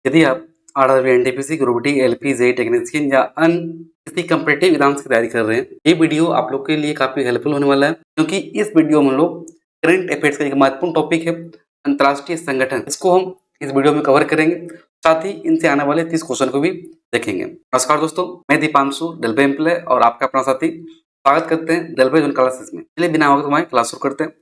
यदि आप RRB, NTPC, group D, LP, JEE, technician या अन्य किसी कॉम्पिटिटिव एग्जाम्स की तैयारी कर रहे हैं, ये वीडियो आप लोग के लिए काफी हेल्पफुल होने वाला है, क्योंकि इस वीडियो में हम लोग करंट अफेयर्स का एक महत्वपूर्ण टॉपिक है अंतर्राष्ट्रीय संगठन, इसको हम इस वीडियो में कवर करेंगे। साथ ही इनसे आने वाले 30 क्वेश्चन को भी देखेंगे। नमस्कार दोस्तों, मैं दीपांशु रेलवे एम्प्लॉय और आपका अपना साथी स्वागत करते हैं रेलवे जोन क्लासेस में। चलिए बिना वक्त गवाए क्लास शुरू करते हैं।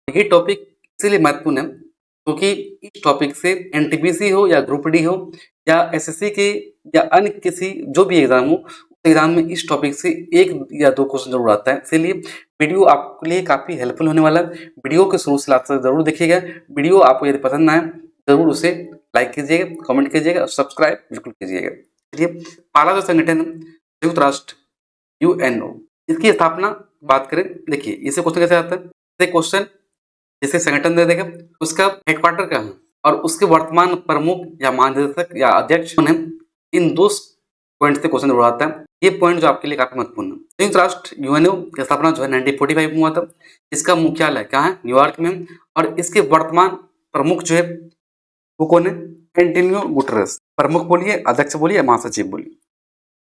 ये टॉपिक इसीलिए महत्वपूर्ण है क्योंकि इस टॉपिक से एनटीपीसी हो या ग्रुप डी हो या एसएससी के या अन्य किसी जो भी एग्जाम हो, उस एग्जाम में इस टॉपिक से एक या दो क्वेश्चन जरूर आता है। इसलिए वीडियो आपके लिए काफी हेल्पफुल होने वाला है। वीडियो के शुरू से लास्ट तक जरूर देखिएगा। वीडियो आपको यदि पसंद आए जरूर उसे लाइक कीजिएगा, कमेंट कीजिएगा और सब्सक्राइब बिल्कुल कीजिएगा। चलिए, पहला जो संगठन है संयुक्त राष्ट्र यूएनओ, इसकी स्थापना बात करें। देखिए इसे क्वेश्चन कैसे आता है। क्वेश्चन जिसे संगठन दे देगा उसका हेडक्वार्टर कहाँ है और उसके वर्तमान प्रमुख या महानिदेशक या अध्यक्ष कौन है। इन दो पॉइंट से क्वेश्चन आता है। ये पॉइंट जो आपके लिए काफी महत्वपूर्ण है। संयुक्त राष्ट्र यूएनओ की स्थापना जो है 1945 में हुआ था। इसका मुख्यालय कहाँ है, न्यूयॉर्क में। और इसके वर्तमान प्रमुख जो है वो कौन है, एंटोनियो गुटेरेस। प्रमुख बोलिए, अध्यक्ष बोलिए, महासचिव बोलिए,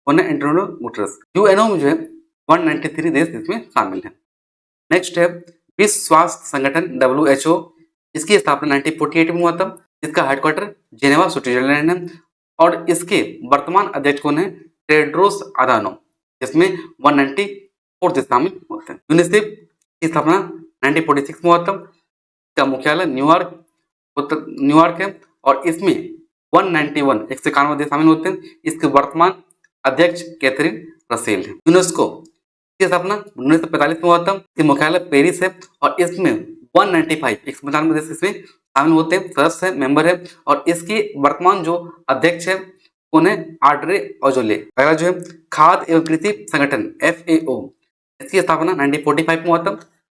कौन है, एंटोनियो गुटेरेस। यूएनओ में जो है 193 देश इसमें शामिल है। नेक्स्ट है विश्व स्वास्थ्य संगठन WHO। इसकी स्थापना 1948 में हुआ था। इसका हेडक्वार्टर जेनेवा स्विट्जरलैंड है और इसके वर्तमान अध्यक्ष कौन है, टेड्रोस अधानोम। इसमें 194 देश शामिल होते हैं। यूनिसेफ की स्थापना 1946 में हुआ था। इसका मुख्यालय न्यूयॉर्क है और इसमें 191 देश शामिल होते हैं। इसके वर्तमान अध्यक्ष कैथरीन रसेल है। यूनेस्को की स्थापना 1945 में हुआ था। इसके मुख्यालय पेरिस है और इसमें 195 देश इसमें शामिल होते हैं, सदस्य है, मेंबर है। और इसकी वर्तमान जो अध्यक्ष है कौन है, आड्रे अजोले। अगला जो है खाद्य एवं कृषि संगठन FAO, इसकी स्थापना 1945 में हुआ था।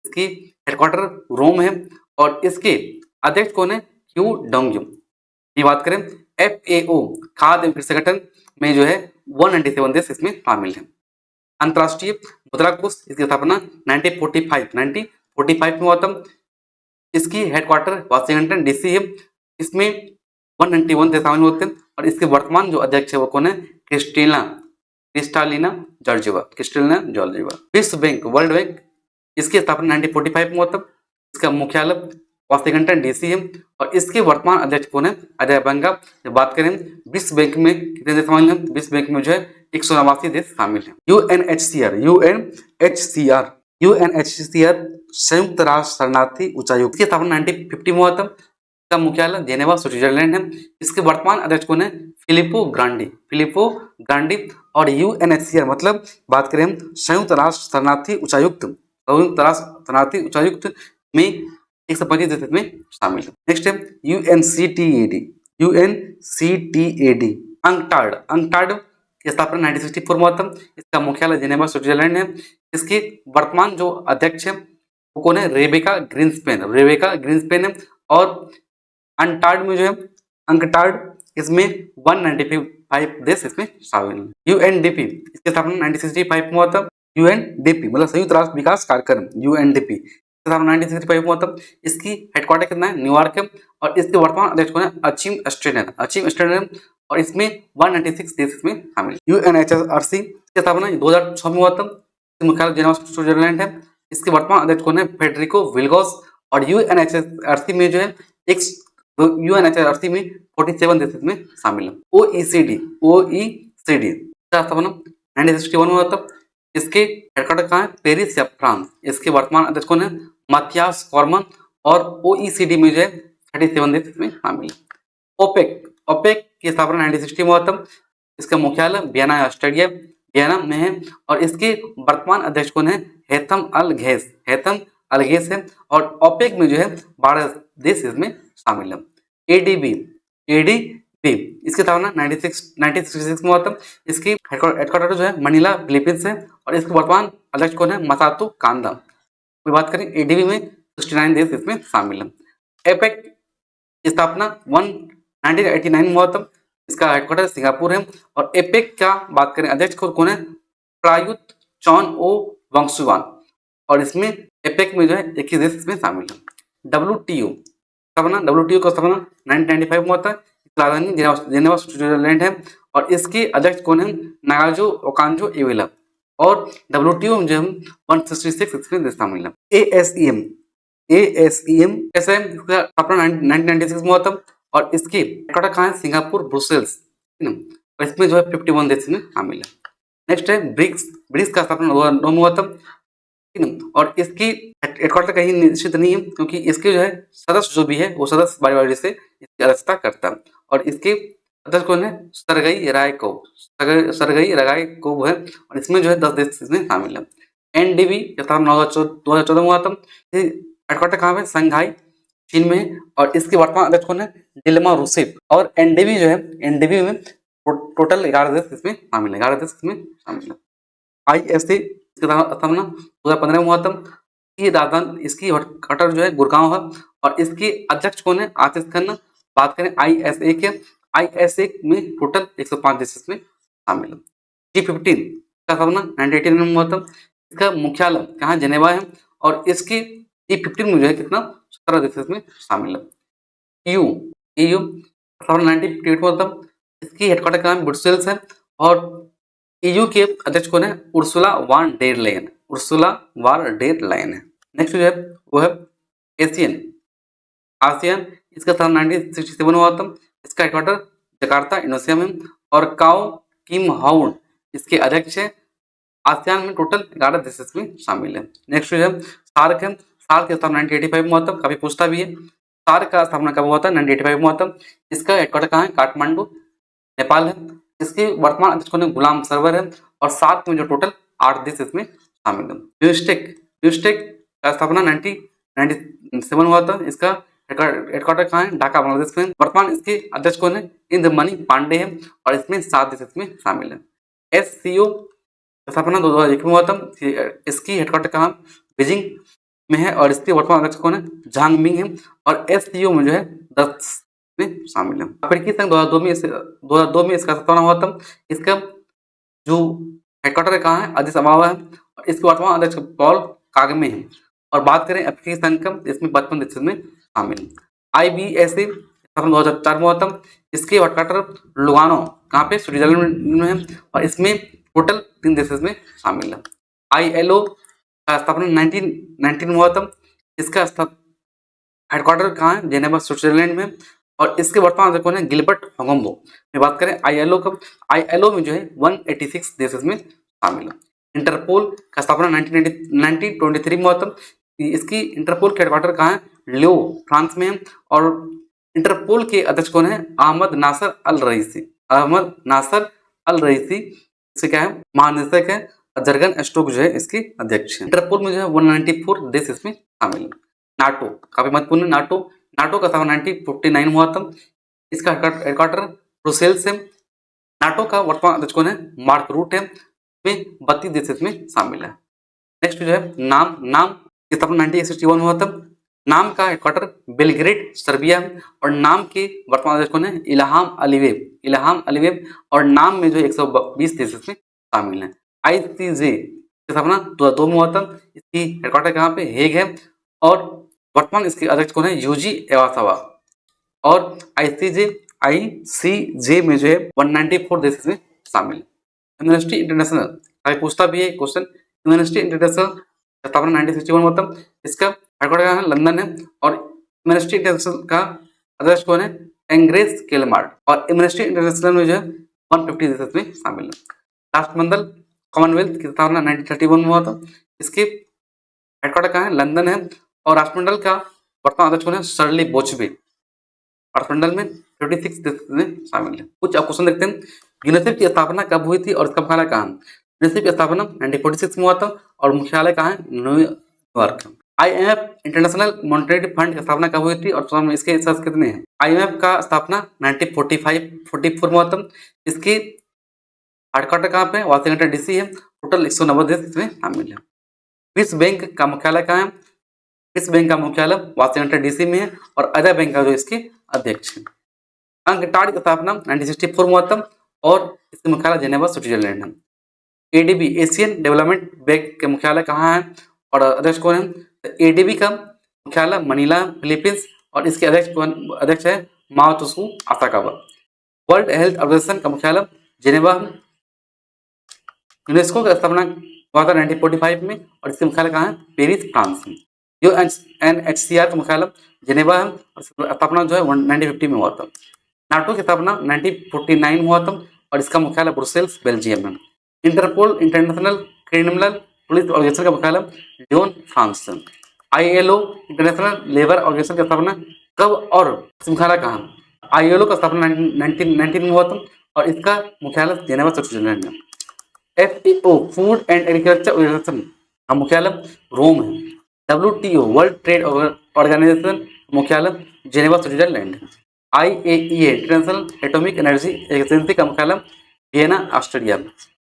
इसकी हेडक्वार्टर रोम है और इसके अध्यक्ष कौन है, क्यू डोंगयू। ये बात करें FAO खाद्य एवं कृषि संगठन में जो है 197 देश इसमें शामिल है। अंतर्राष्ट्रीय मुद्रा कोष, इसकी स्थापना 1945 में हुआ था। इसकी हेडक्वार्टर वाशिंगटन DC है। इसमें 191 देश शामिल होते हैं और इसके वर्तमान जो अध्यक्ष है वो कौन है, क्रिस्टालिना जॉर्जिवा। विश्व बैंक, वर्ल्ड बैंक, इसकी स्थापना 1945 में हुआ था। इसका मुख्यालय वाशिंगटन DC है और इसके वर्तमान अध्यक्ष कौन है, अजय बंगा। जब बात करें विश्व बैंक में कितने देश शामिल हैं, विश्व बैंक में जो है 189 देश शामिल हैं। UNHCR संयुक्त राष्ट्र शरणार्थी उच्चायुक्त की स्थापना 1950 में हुआ था। इसका मुख्यालय जेनेवा स्विट्जरलैंड है। इसके वर्तमान अध्यक्ष कौन है, फिलिपो ग्रांडी। और UNHCR मतलब बात करें संयुक्त राष्ट्र शरणार्थी उच्चायुक्त में 125 देश में शामिल है। नेक्स्ट है UNCTAD अंकटाड की स्थापना 1964 में हुआ था। इसका मुख्यालय जेनेवा स्विट्जरलैंड है। इसके वर्तमान जो अध्यक्ष है वो कौन है, रेबेका ग्रीन्सपेन है। और अंकटाड में जो है इसमें 195 देश इसमें शामिल है। UNDP, इसकी स्थापना 1965 में हुआ था। UNDP मतलब संयुक्त राष्ट्र विकास कार्यक्रम, UNDP 1965 में हुआ था। इसकी हेडक्वार्टर कितना है, न्यूयॉर्क है। और इसके वर्तमान अध्यक्ष कौन है, अचीम स्टेनर। और इसमें 196 देश इसमें शामिल। UNHRC की स्थापना 2006 में हुआ था। मुख्यालय जेनेवा स्विट्जरलैंड है। इसके वर्तमान अध्यक्ष कौन है, फेडरिको विल्गोस। और UNHRC में जो है 47 देश में शामिल है। OECD का स्थापना 1961 में हुआ था। इसके हेडक्वार्टर कहाँ है, पेरिस या फ्रांस। इसके वर्तमान अध्यक्ष कौन है, माथियास कॉर्मन। और OECD में जो है 37 देश इसमें शामिल है। ओपेक की स्थापना 1960 में हुआ था। इसका मुख्यालय वियना में है। और इसके वर्तमान अध्यक्ष कौन है, हेथम अलघेस है। और ओपेक में जो है 12 देश इसमें शामिल है। ADB इसकी स्थापना 1966 में हुआ था। इसकी हेडक्वार्टर जो है मनीला फिलीपींस है। और इसके वर्तमान अध्यक्ष कौन है, मसातो कांदा। कोई बात करें ADB में 69 देश इसमें शामिल है। एपेक की स्थापना 1989 में हुआ था, इसका हेडक्वार्टर सिंगापुर है। और एपेक का बात करें अध्यक्ष कौन है, प्रायुत चौन ओ वंगसुवान, और इसमें एपेक में जो है 21 देश इसमें शामिल है। WTO स्थापना, WTO का स्थापना 1995 में हुआ था, राजधानी जेनेवा स्विट्जरलैंड है, और इसके अध्यक्ष कौन है, नागाजो ओकांजो इवेला, और WTO में जो हम 166 इसमें देश शामिल है। ASEM कैसा है, इसका स्थापना 1996 में हुआ था, और इसकी हेडक्वार्टर कहाँ है, सिंगापुर ब्रुसेल्स, ठीक है, और इसमें जो है 51 देश में शामिल है। नेक्स्ट है ब्रिक्स, ब्रिक्स का स्थापना 2009 में हुआ था, ठीक है, और इसकी हेडक्वार्टर कहीं निश्चित नहीं है, क्योंकि इसके जो है सदस्य जो भी है वो सदस्य बारी बारी से इसकी अध्यक्षता करता है, और इसके अध्यक्ष कौन है, सरगई रायकोव है, और इसमें जो है 10 देश इसमें शामिल है। NDB का स्थापना 2014 में हुआ था, हेडक्वार्टर कहाँ पे, संघाई चीन में है, और इसके वर्तमान अध्यक्ष कौन है, डिल्मा रूसेफ, और NDB जो है, NDB में टोटल 11 देश इसमें शामिल है, 11 देश इसमें शामिल है। ISA इसका स्थापना 2015 में हुआ था, ये राजधानी इसकी हेडक्वार्टर जो है गुड़गांव है, और इसके अध्यक्ष कौन है, आतिश खन्ना। बात करें ISA के, ISA में टोटल 105 देश इसमें शामिल है। G15 का स्थापना 1989 में हुआ था, इसका मुख्यालय कहाँ, जेनेवा है, और इसके G15 में जो है कितना, 17 देश इसमें शामिल है। EU स्थापना 1958 में हुआ था, इसकी हेडक्वार्टर कहाँ, ब्रुसेल्स है, और EU के अध्यक्ष कौन है, उर्सुला वान डेर लायन है। नेक्स्ट जो है वो है आसियान, इसका स्थापना 1967 में हुआ था, इसका हेडक्वार्टर जकार्ता इंडोनेशिया में, और काओ किम हाउन इसके अध्यक्ष है। आसियान में टोटल 11 देश इसमें शामिल है। नेक्स्ट जो है सार्क है, सार्क का स्थापना 1985 में हुआ था, काफी पूछता भी है। सार्क का स्थापना कब हुआ था, 1985 में हुआ था, इसका हेडक्वार्टर कहाँ है, काठमांडू नेपाल है, इसके वर्तमान अध्यक्ष कौन है, गुलाम सरवर है, और सार्क में जो टोटल 8 देश इसमें शामिल है। ब्यूस्टेक का स्थापना 1997 हुआ था, इसका हेडक्वार्टर कहाँ है, ढाका बांग्लादेश में, वर्तमान इसके अध्यक्ष कौन है, इंद्रमणि पांडे है, और इसमें 7 देश इसमें शामिल है। SCO स्थापना 2001 में हुआ था, इसकी हेडक्वार्टर कहाँ, बीजिंग में है, और इसके वर्तमान अध्यक्ष कौन है, झांग मिंग है, और SCO में जो है 10 में शामिल है। अफ्रीकी संघ 2002 में इसका स्थापना हुआ था, इसका जो हेडक्वार्टर कहाँ है, अदिस अबाबा है, और इसके वर्तमान अध्यक्ष पॉल कागमे है। और बात करें अफ्रीकी संघ का, इसमें 55 देश में शामिल है। IBSA स्थापना 2004 में हुआ था, इसके हेडक्वार्टर लुगानो कहाँ पे, स्विट्जरलैंड में है, और इसमें टोटल 3 देश में शामिल है। ILO का स्थापना 1919 में हुआ था, इसका हेडक्वार्टर कहाँ है, जेनेवा स्विट्जरलैंड में, और इसके वर्तमान अध्यक्ष कौन है, गिलबर्ट होगम्बो। में बात करें ILO का, ILO में जो है 186 देश में शामिल है। इंटरपोल का स्थापना 1923 में हुआ था, इसकी इंटरपोल के हेडक्वार्टर कहाँ है, लियो फ्रांस में है, और इंटरपोल के अध्यक्ष कौन है, अहमद नासर अल रईसी इससे क्या है, महानिदेशक है, जर्गन स्टोक जो है इसके अध्यक्ष है। इंटरपोल में जो है 194 देश इसमें शामिल है। नाटो काफी महत्वपूर्ण है, नाटो का स्थापना 1959 में हुआ था, इसका हेडक्वार्टर ब्रुसेल्स है। नाटो का वर्तमान अध्यक्ष कौन है, मार्क रूट है, इसमें 32 देश इसमें शामिल है। नेक्स्ट जो है नाम की स्थापना 1961 में हुआ था, नाम का हेडक्वार्टर बेलग्रेड सर्बिया, और नाम के वर्तमान अध्यक्ष कौन है, इल्हाम अलीवेव, और नाम में जो 120 देश इसमें शामिल है। ICJ की स्थापना 2002 में हुआ था, इसकी हेडक्वार्टर कहाँ पे, हेग है, और वर्तमान इसके अध्यक्ष कौन है, यूजी इवासावा, और ICJ में जो है 194 देश इसमें शामिल है। एमनेस्टी इंटरनेशनल पूछता भी है क्वेश्चन, एमनेस्टी इंटरनेशनल स्थापना 1961 में हुआ था, इसका हेडक्वार्टर कहाँ है, लंदन है, और एमनेस्टी इंटरनेशनल का अध्यक्ष कौन है, एंग्रेस केलमार्ट, और एमनेस्टी इंटरनेशनल में जो है 150 देश इसमें शामिल है। राष्ट्रमंडल कॉमनवेल्थ की स्थापना 1931 में हुआ था, इसके हेडक्वार्टर कहाँ है, लंदन है, और राष्ट्रमंडल का वर्तमान अध्यक्ष कौन है, शर्ली बोचबे, राष्ट्रमंडल में 56 देश में शामिल है। कुछ अब क्वेश्चन देखते हैं, यूनिसेफ की स्थापना कब हुई थी और इसका मुख्यालय कहाँ है। यूनिसेफ की स्थापना 1946 में हुआ था, और मुख्यालय कहाँ है, New York. IMF international monetary fund की स्थापना कब हुई थी और इसके सदस्य कितने हैं। IMF का स्थापना 1944 में हुआ था, इसकी हेडक्वार्टर कहाँ पे, वाशिंगटन DC है, टोटल 190 देश इसमें शामिल है। विश्व बैंक का मुख्यालय कहाँ है, विश्व बैंक का मुख्यालय वाशिंगटन DC में है, और अजय बैंक का जो इसके अध्यक्ष है। अंकटाड की स्थापना 1964 में हुआ था और इसका मुख्यालय जेनेवा स्विट्जरलैंड है। एडीबी एशियन डेवलपमेंट बैंक का मुख्यालय कहाँ है और अध्यक्ष कौन है? तो एडीबी का मुख्यालय मनीला फिलीपींस और इसके अध्यक्ष है माओतोसु आसाकावा। वर्ल्ड हेल्थ ऑर्गेनाइजेशन का मुख्यालय जेनेवा। यूनेस्को का स्थापना हुआ था 1945 में और इसके मुख्यालय कहाँ है? पेरिस, फ्रांस में। UNHCR का मुख्यालय जेनेवा है और स्थापना जो है 1950 में हुआ था। नाटो की स्थापना 1949 में हुआ था और इसका मुख्यालय ब्रुसेल्स, बेल्जियम में। Interpol International Criminal Police Organization का मुख्यालय लियोन, फ्रांस से। ILO इंटरनेशनल लेबर ऑर्गेनाइजेशन की स्थापना कब और मुख्यालय कहाँ? ILO का स्थापना 1919 में हुआ था और इसका मुख्यालय जेनेवा स्विट्जरलैंड में। FAO Food and Agriculture Organization का मुख्यालय रोम है। WTO वर्ल्ड ट्रेड ऑर्गेनाइजेशन मुख्यालय जेनेवा स्विट्जरलैंड है। IAEA International Atomic Energy Agency का मुख्यालय Vienna, Australia.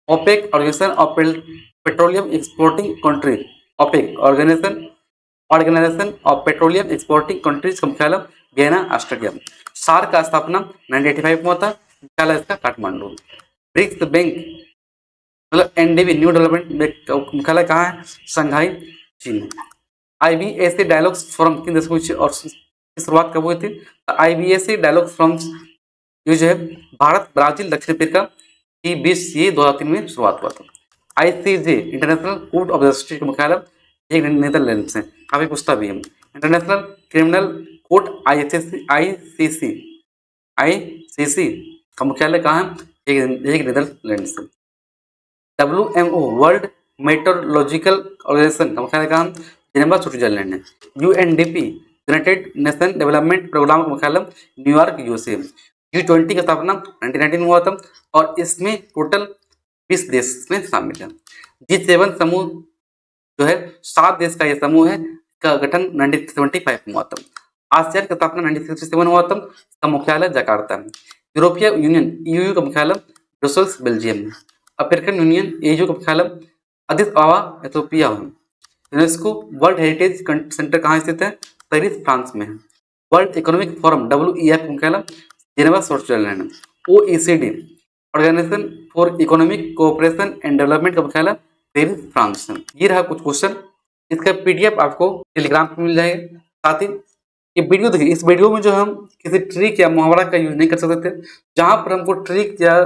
OPEC Organization of Petroleum Exporting Country, OPEC Organization of Petroleum Exporting Countries का मुख्यालय Vienna, Australia. SAARC का स्थापना 1985 में हुआ था, मुख्यालय इसका काठमांडू। ब्रिक्स बैंक मतलब NDB न्यू डेवलपमेंट बैंक का मुख्यालय कहाँ है? शंघाई, चीन। IBAC डायलॉग्स फोरम किन देशों की और शुरुआत कब हुई थी? IBAC डायलॉग फोरम ये जो है भारत, ब्राजील, दक्षिण अफ्रीका की बीच ये 2003 में शुरुआत हुआ था। ICJ international court of justice का मुख्यालय एक नीदरलैंड से, काफी पूछता भी है। इंटरनेशनल क्रिमिनल कोर्ट ICC का मुख्यालय कहाँ है? एक नीदरलैंड से। WMO वर्ल्ड मेट्रोलॉजिकल ऑर्गेनाइजेशन का मुख्यालय कहाँ? जेनेवा स्विट्जरलैंड है। UNDP United Nation Development Programme का मुख्यालय न्यूयॉर्क, USA। G20 का स्थापना 1919 में हुआ था और इसमें टोटल 20 देश इसमें शामिल है। G7 समूह जो है 7 देश का यह समूह है, का गठन 1975 में हुआ था। आसियान का स्थापना 1967 में हुआ था, इसका मुख्यालय जकार्ता है। यूरोपीय यूनियन EU का मुख्यालय ब्रुसेल्स, बेल्जियम में। अफ्रीकन यूनियन AU का मुख्यालय अदिस अबाबा, इथियोपिया में। यूनेस्को वर्ल्ड हेरिटेज सेंटर कहाँ स्थित है? पेरिस, फ्रांस में है। वर्ल्ड इकोनॉमिक फोरम WEF का मुख्यालय जेनेवा स्विट्जरलैंड है। OECD Organization for Economic Cooperation and Development का मुख्यालय पेरिस, फ्रांस में। ये रहा कुछ क्वेश्चन, इसका PDF आपको टेलीग्राम पर मिल जाएगा। साथ ही ये वीडियो देखिए, इस वीडियो में जो हम किसी ट्रिक या मुहावरा का यूज नहीं कर सकते थे, जहां पर हमको ट्रिक या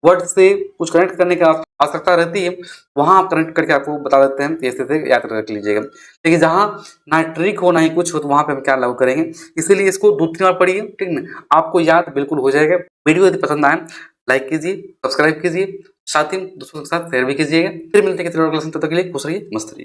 वर्ड से कुछ कनेक्ट करने की आवश्यकता रहती है, वहां आप कनेक्ट करके आपको बता देते हैं, ऐसे से याद रख लीजिएगा। लेकिन जहां ना ट्रिक हो ना ही कुछ हो, तो वहां पे हम क्या लागू करेंगे, इसीलिए इसको 2-3 बार पढ़िए, ठीक ना, आपको याद बिल्कुल हो जाएगा। वीडियो यदि पसंद आए लाइक कीजिए, सब्सक्राइब कीजिए, साथ ही दोस्तों के साथ शेयर भी कीजिएगा। फिर मिलते हैं किसी और क्लास में, तब तक के लिए खुश रहिए, मस्त रहिए।